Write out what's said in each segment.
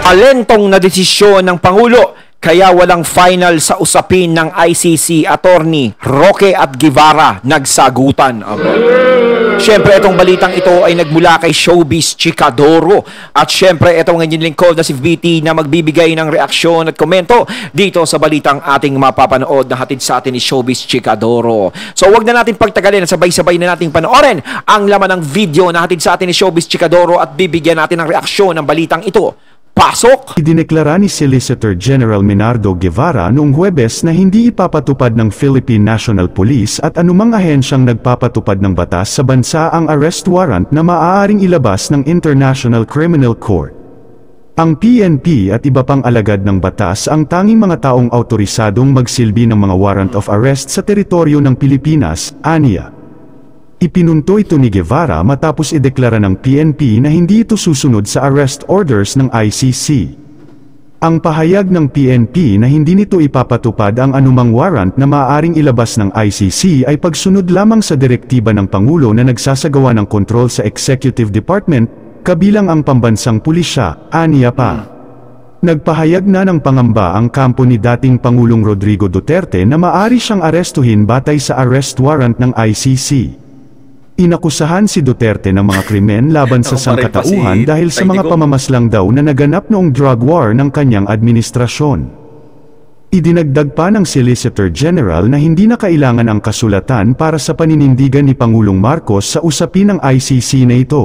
Alentong na desisyon ng Pangulo kaya walang final sa usapin ng ICC. Attorney Roque at Guevara nagsagutan. Siyempre, itong balitang ito ay nagmula kay Showbiz Chikadoro. At siyempre, itong inyong lingkod na si VT na magbibigay ng reaksyon at komento dito sa balitang ating mapapanood na hatid sa atin ni Showbiz Chikadoro. So, wag na natin pagtagalin at sabay-sabay na nating panoorin ang laman ng video na hatid sa atin ni Showbiz Chikadoro at bibigyan natin ng reaksyon ng balitang ito. Pasok! Idineklara ni Solicitor General Menardo Guevara noong Huwebes na hindi ipapatupad ng Philippine National Police at anumang ahensyang nagpapatupad ng batas sa bansa ang arrest warrant na maaaring ilabas ng International Criminal Court. Ang PNP at iba pang alagad ng batas ang tanging mga taong autorisadong magsilbi ng mga warrant of arrest sa teritoryo ng Pilipinas, aniya. Ipinunto ito ni Guevara matapos ideklara ng PNP na hindi ito susunod sa arrest orders ng ICC. Ang pahayag ng PNP na hindi nito ipapatupad ang anumang warrant na maaaring ilabas ng ICC ay pagsunod lamang sa direktiba ng Pangulo na nagsasagawa ng kontrol sa Executive Department, kabilang ang pambansang pulisya, aniya pa. Nagpahayag na ng pangamba ang kampo ni dating Pangulong Rodrigo Duterte na maaari siyang arestuhin batay sa arrest warrant ng ICC. Inakusahan si Duterte ng mga krimen laban sa sangkatauhan dahil sa mga pamamaslang daw na naganap noong drug war ng kanyang administrasyon. Idinagdag pa ng Solicitor General na hindi na kailangan ang kasulatan para sa paninindigan ni Pangulong Marcos sa usapin ng ICC na ito.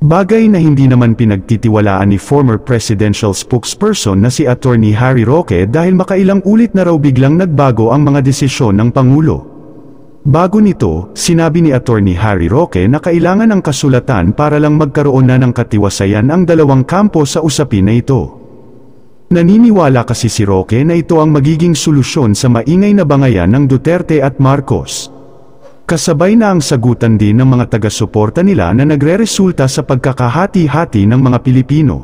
Bagay na hindi naman pinagtitiwalaan ni former presidential spokesperson na si Attorney Harry Roque dahil makailang ulit na raw biglang nagbago ang mga desisyon ng Pangulo. Bago nito, sinabi ni Attorney Harry Roque na kailangan ng kasulatan para lang magkaroon na ng katiwasayan ang dalawang kampo sa usapin na ito. Naniniwala kasi si Roque na ito ang magiging solusyon sa maingay na bangayan ng Duterte at Marcos. Kasabay na ang sagutan din ng mga taga-suporta nila na nagre-resulta sa pagkakahati-hati ng mga Pilipino.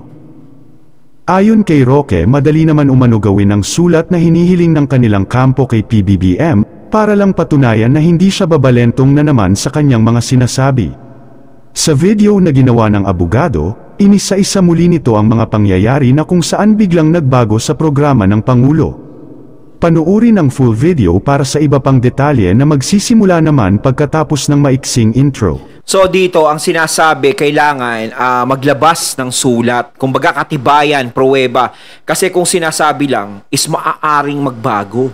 Ayon kay Roque, madali naman umano gawin ang sulat na hinihiling ng kanilang kampo kay PBBM, para lang patunayan na hindi siya babalentong na naman sa kanyang mga sinasabi. Sa video na ginawa ng abogado, inisa-isa muli nito ang mga pangyayari na kung saan biglang nagbago sa programa ng Pangulo. Panuorin ang full video para sa iba pang detalye na magsisimula naman pagkatapos ng maiksing intro. So dito, ang sinasabi, kailangan maglabas ng sulat, kumbaga katibayan, pruweba. Kasi kung sinasabi lang, is maaaring magbago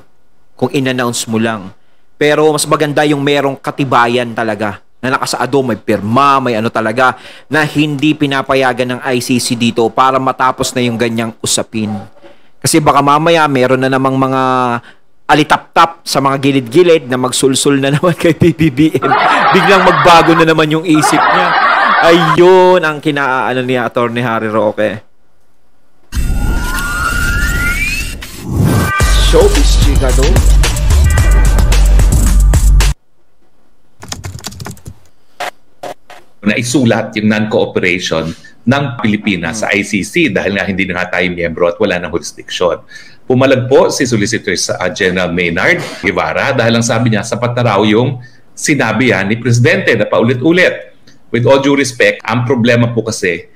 kung in-announce mo lang. Pero mas maganda yung merong katibayan talaga, na nakasaado, may pirma, may ano talaga, na hindi pinapayagan ng ICC dito para matapos na yung ganyang usapin. Kasi baka mamaya meron na namang mga alitap-tap sa mga gilid-gilid na magsulsul na naman kay PBBM. Biglang magbago na naman yung isip niya. Ayun ang kinaano ni Attorney Harry Roque. Showbiz Chikadoro. Naisulat yung non-cooperation ng Pilipinas sa ICC dahil nga hindi na nga tayo miyembro at wala ng jurisdiction. Pumalag po si Solicitor General Menard Guevara dahil ang sabi niya, sapat na raw yung sinabi yan ni Presidente na paulit-ulit. With all due respect, ang problema po kasi,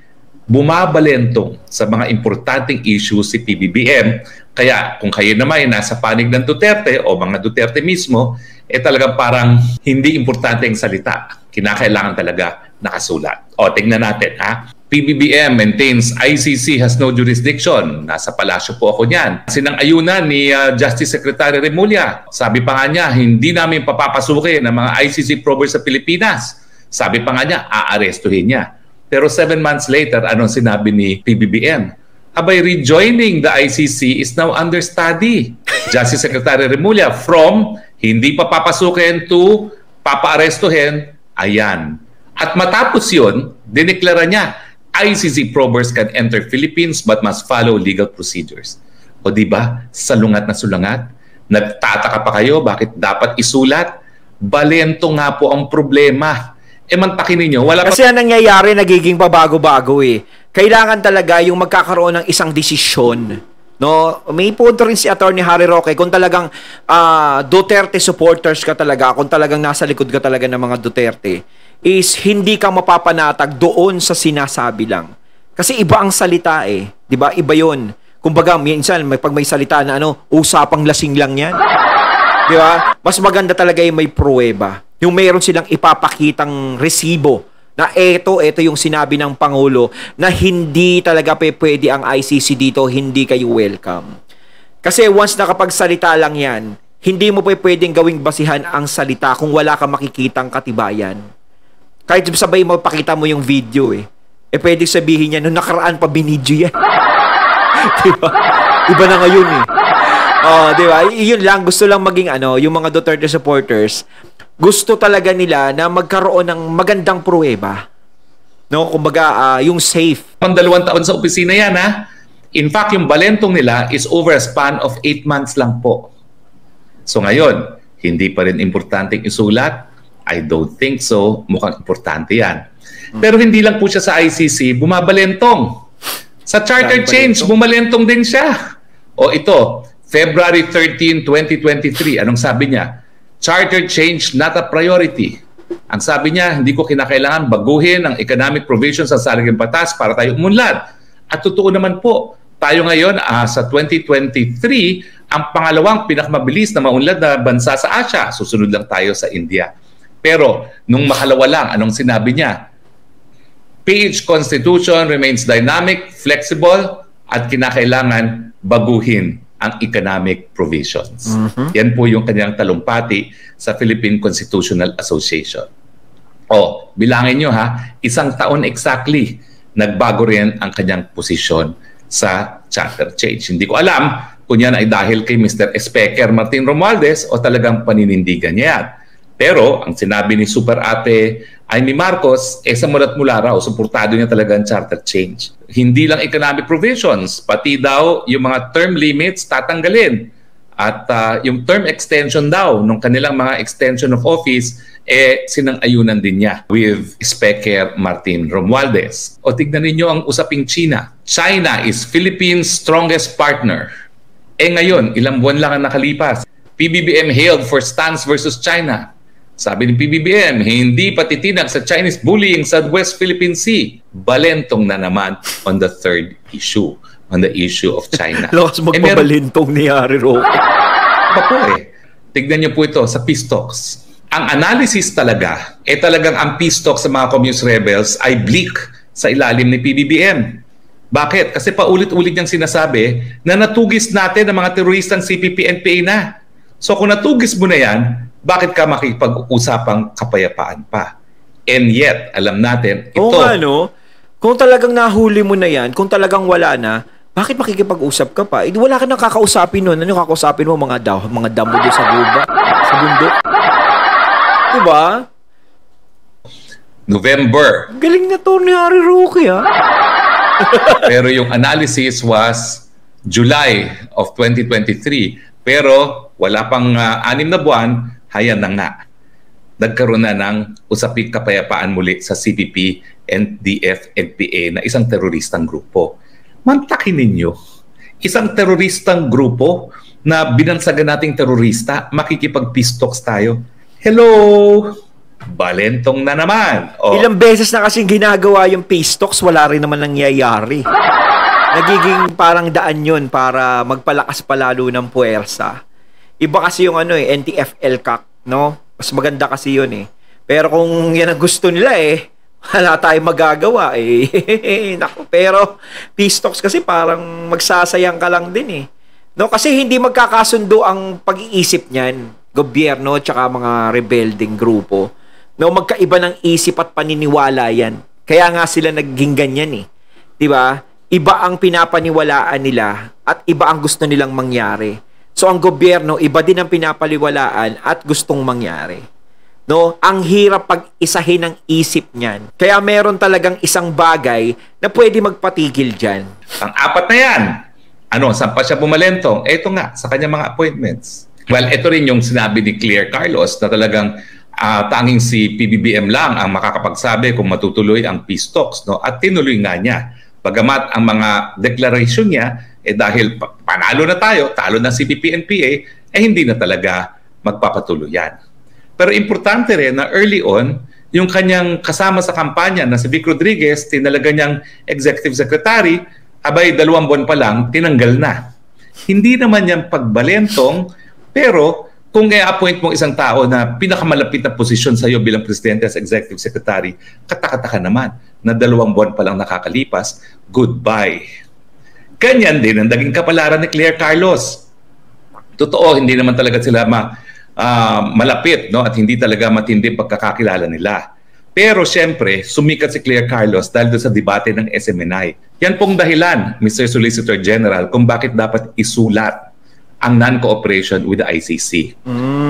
bumabalentong sa mga importanteng issues si PBBM. Kaya kung kayo naman ay nasa panig ng Duterte o mga Duterte mismo, talagang parang hindi importante ang salita. Kinakailangan talaga nakasulat. O, tingnan natin ha. PBBM maintains ICC has no jurisdiction. Nasa palasyo po ako niyan. Sinang-ayunan ni Justice Secretary Remulla. Sabi pa nga niya, hindi namin papapasukin ng mga ICC probers sa Pilipinas. Sabi pa nga niya, aarestuhin niya. Pero 7 months later, anong sinabi ni PBBM? Abay, rejoining the ICC is now under study. Justice Secretary Remulla, from hindi pa papasukin to papaarestuhin, ayan. At matapos yun, dineklara niya, ICC probers can enter Philippines but must follow legal procedures. O diba, salungat na sulangat, nagtataka pa kayo, bakit dapat isulat? Balento nga po ang problema. Mantakin ninyo, wala kasi ang nangyayari, nagiging pabago-bago eh. Kailangan talaga yung magkakaroon ng isang desisyon. No, may punto rin si Attorney Harry Roque kung talagang Duterte supporters ka talaga, kung talagang nasa likod ka talaga ng mga Duterte, is hindi ka mapapanatag doon sa sinasabi lang. Kasi iba ang salita eh. 'Di ba? Iba 'yon. Kumbaga, minsan pag may salita na usapang lasing lang 'yan. 'Di ba? Mas maganda talaga yung may pruweba. Yung mayroon silang ipapakitang resibo na ito yung sinabi ng Pangulo na hindi talaga pwede ang ICC dito, hindi kayo welcome. Kasi once nakapagsalita lang yan, hindi mo pwedeng gawing basihan ang salita kung wala kang makikitang katibayan. Kahit sabay mo pakita mo yung video pwede sabihin niya, nung nakaraan pa binidyo yan. Diba? Iba na ngayon diba? Yun lang, gusto lang maging yung mga Duterte supporters, gusto talaga nila na magkaroon ng magandang pruweba. No? Kumbaga, yung safe. Pang 2 taon sa opisina yan, ha? In fact, yung balentong nila is over a span of 8 months lang po. So ngayon, hindi pa rin importanteng isulat? I don't think so. Mukhang importante yan. Pero hindi lang po siya sa ICC, bumabalentong. Sa charter change, bumalentong din siya. O ito, February 13, 2023, anong sabi niya? Charter change not a priority. Ang sabi niya, hindi ko kinakailangan baguhin ang economic provisions sa saligang batas para tayo umunlad. At totoo naman po, tayo ngayon sa 2023, ang pangalawang pinakamabilis na maunlad na bansa sa Asia. Susunod lang tayo sa India. Pero nung makalawa lang, anong sinabi niya? PH Constitution remains dynamic, flexible, at kinakailangan baguhin ang economic provisions. Yan po yung kanyang talumpati sa Philippine Constitutional Association. Bilangin nyo isang taon exactly nagbago rin ang kanyang posisyon sa charter change. Hindi ko alam kung yan ay dahil kay Mr. Speaker Martin Romualdez o talagang paninindigan niya yan. Pero ang sinabi ni Super Ate Amy Marcos, sa mulat mula raw, suportado niya talaga ang charter change. Hindi lang economic provisions, pati daw yung mga term limits tatanggalin. At yung term extension daw, nung kanilang mga extension of office, sinang-ayunan din niya with Speaker Martin Romualdez. O tignan ninyo ang usaping China. China is Philippines' strongest partner. Ngayon, ilang buwan lang ang nakalipas. PBBM hailed for stance versus China. Sabi ni PBBM, hindi patitinag sa Chinese bullying sa West Philippine Sea. Balentong na naman on the third issue, on the issue of China. Lakas magpabalintong ni Harry Roque. Tignan niyo po ito sa peace talks. Ang analysis talaga, talagang ang peace talks sa mga communist rebels ay bleak sa ilalim ni PBBM. Bakit? Kasi paulit-ulit niyang sinasabi na natugis natin ang mga teroristang CPP-NPA na. So kung natugis mo na yan, bakit ka makipag-usapang kapayapaan pa? And yet, alam natin, ito... Kung talagang nahuli mo na yan, kung talagang wala na, bakit makikipag-usap ka pa? Wala ka nang kakausapin nun. Ano kakausapin mo? Mga damo doon sa guba, sa bundok. Diba? November. Galing na to ni Harry Roque, Pero yung analysis was July of 2023. Pero wala pang 6 na buwan, hayan na nga. Nagkaroon na ng usaping kapayapaan muli sa CPP and DF-NPA na isang teroristang grupo. Mantakin ninyo, isang teroristang grupo na binansagan nating terorista, makikipag-peace talks tayo. Hello! Balentong na naman. Ilang beses na kasing ginagawa yung peace talks, wala rin naman nangyayari. Nagiging parang daan yun para magpalakas palalo ng puwersa. Iba kasi yung NTF-ELCAC, no? Mas maganda kasi yun Pero kung yan ang gusto nila wala tayong magagawa Naku, pero peace talks kasi parang magsasayang ka lang din No? Kasi hindi magkakasundo ang pag-iisip niyan, gobyerno tsaka mga rebelding grupo. No, magkaiba ng isip at paniniwala yan. Kaya nga sila naging ganyan 'Di ba? Iba ang pinapaniwalaan nila at iba ang gusto nilang mangyari. So ang gobyerno, iba din ang pinapaliwalaan at gustong mangyari. No, ang hirap pag-isahin ng isip niyan. Kaya meron talagang isang bagay na pwede magpatigil diyan. Ang apat na 'yan. Saan pa siya bumalentong? Ito nga sa kanyang mga appointments. Well, ito rin yung sinabi ni Claire Carlos na talagang tanging si PBBM lang ang makakapagsabi kung matutuloy ang peace talks, no? At tinuloy nga niya. Bagamat ang mga declaration niya dahil panalo na tayo, talo ng CPP-NPA, hindi na talaga magpapatuloy yan. Pero importante rin na early on, yung kanyang kasama sa kampanya na si Vic Rodriguez, tinalaga niyang executive secretary abay 2 buwan pa lang, tinanggal na. Hindi naman yan pagbalentong, pero kung i-appoint mo isang tao na pinakamalapit na posisyon sa iyo bilang presidente as executive secretary, katakataka naman na 2 buwan pa lang nakakalipas, goodbye. Ganyan din ang naging kapalaran ni Claire Carlos. Totoo, hindi naman talaga sila malapit, no? At hindi talaga matindi pagkakakilala nila. Pero siyempre, sumikat si Claire Carlos dahil doon sa debate ng SMNI. Yan pong dahilan, Mr. Solicitor General, kung bakit dapat isulat ang non-cooperation with the ICC.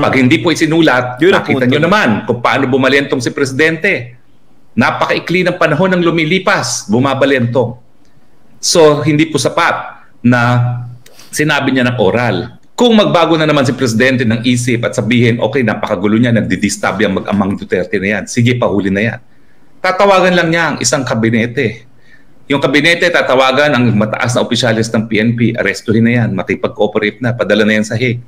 Pag hindi po isinulat, nakita nyo naman kung paano bumalentong si Presidente. Napakaikli ng panahon ng lumilipas, bumabalentong. So, hindi po sapat na sinabi niya ng oral. Kung magbago na naman si Presidente ng isip at sabihin, okay, napakagulo niya, nagdidistab yung mag-amang Duterte na yan, sige, pahuli na yan. Tatawagan lang niya ang isang kabinete. Yung kabinete, tatawagan ang mataas na opisyalis ng PNP, arestuhin na yan, makipag-cooperate na, padala na yan sa Hague.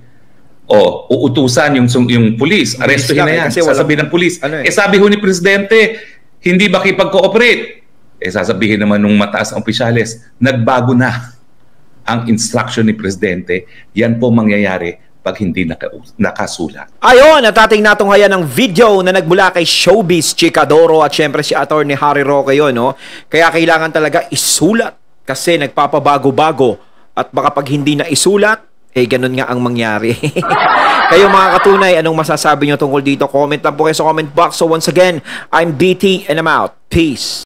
O, uutusan yung pulis, arestuhin na yan, sasabihin ng pulis. Sabi ho ni Presidente, hindi makipag-cooperate. Sasabihin naman ng mataas na opisyalis, nagbago na ang instruction ni Presidente. Yan po mangyayari pag hindi nakasulat. Ayon, at ating natunghayan ng video na nagmula kay Showbiz Chikadoro at syempre si Atty. Harry Roque yun, no? Kaya kailangan talaga isulat kasi nagpapabago-bago at baka pag hindi na isulat, ganun nga ang mangyari. Kayo mga katunay, anong masasabi nyo tungkol dito? Comment lang po kayo sa comment box. So once again, I'm DT and I'm out. Peace.